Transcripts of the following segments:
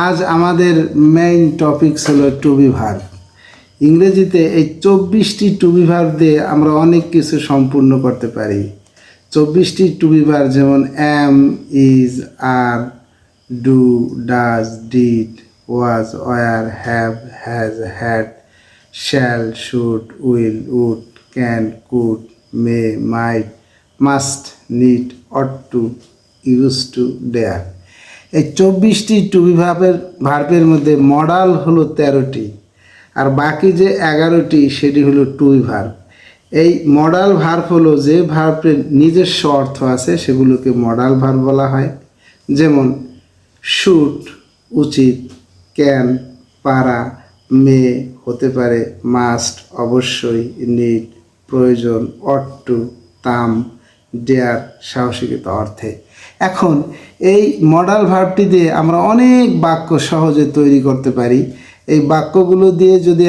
আজ আমাদের main topics হলো টু বি ভার্ব। ইংরেজিতে এই 24টি টু বি ভার্ব দিয়ে আমরা অনেক কিছু সম্পূর্ণ করতে পারি। 24টি টু বি ভার্ব যেমন am, is, are, do, does, did, was, were, have, has, had, shall, should, will, would, can, could, may, might, must, need, ought to, use to, dare. এই 24টি টু বি ভার্বের মধ্যে modal হলো 13টি, আর বাকি যে 11টি সেটি হলো টু বি ভার্ব। এই মডাল ভার্ব হলো যে ভার্বের নিজস্ব অর্থ আছে সেগুলোকে মডাল ভার্ব বলা হয়। যেমন শুড উচিত, ক্যান পারা, মে হতে পারে, মাস্ট অবশ্যই, নিড প্রয়োজন, অট টু তাম, ডেয়ার সাহসিকতা অর্থে। এখন এই মডাল ভার্বটি দিয়ে আমরা অনেক বাক্য সহজে তৈরি করতে পারি। এই বাক্যগুলো দিয়ে যদি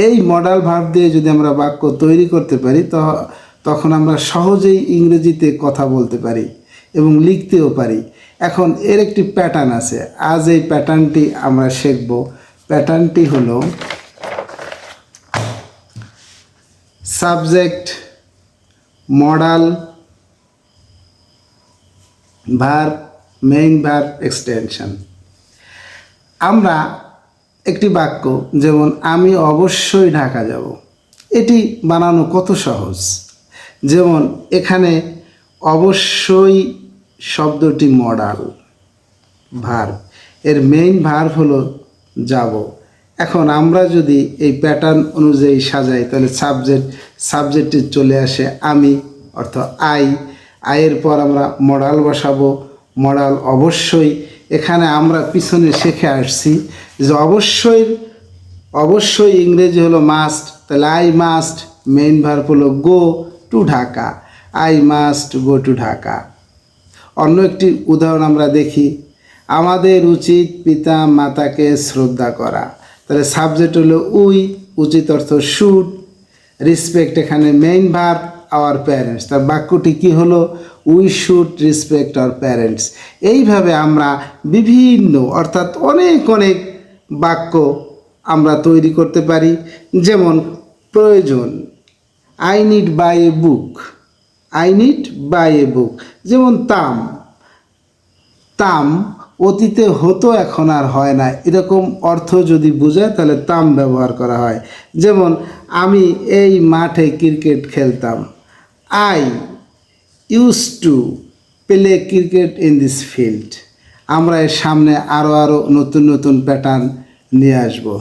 এই মডাল ভার্ব দিয়ে যদি আমরা বাক্য তৈরি করতে পারি তখন আমরা সহজেই ইংরেজিতে কথা বলতে পারি এবং লিখতেও পারি। এখন এর একটি প্যাটার্ন আছে, আজ এই প্যাটার্নটি আমরা শিখব। প্যাটার্নটি হলো subject, modal verb, main verb, extension. আমরা একটি বাক্য যেমন আমি অবশ্যই ঢাকা যাব, এটি বানানো কত সহজ। যেমন এখানে অবশ্যই শব্দটি মডাল ভার্ব, এর মেইন ভার্ব হলো যাব। এখন আমরা যদি এই প্যাটার্ন অনুযায়ী সাজাই তাহলে সাবজেক্টে চলে আসে আমি অর্থ আয়ের পর আমরা মডাল বসাবো, মডাল অবশ্যই। এখানে আমরা পিছনে শিখে আসছি যে অবশ্যই ইংরেজি হলো মাস্ট, তাহলে আই মাস্ট মেইন ভার্ব হলো go to Dhaka, I must go to Dhaka. অন্য একটি উদাহরণ আমরা দেখি, আমাদের উচিত পিতা মাতাকে শ্রদ্ধা করা, তাহলে সাবজেক্ট হলো উই, উচিত অর্থ শুড, রেসপেক্ট এখানে মেইন ভার্ব, আওয়ার প্যারেন্টস। তার বাক্যটি কি হলো, we should respect our parents. এইভাবে আমরা বিভিন্ন অর্থাৎ অনেক বাক্য আমরা তৈরি করতে পারি। যেমন প্রয়োজন, I need buy a book, I need buy a book. যেমন তাম অতীতে হতো এখন আর হয় না, এরকম অর্থ যদি বোঝায় তাহলে তাম ব্যবহার করা হয়। যেমন আমি এই মাঠে ক্রিকেট খেলতাম, I use to play cricket in this field. আমরা এর সামনে আরও নতুন প্যাটার্ন নিয়ে আসবো।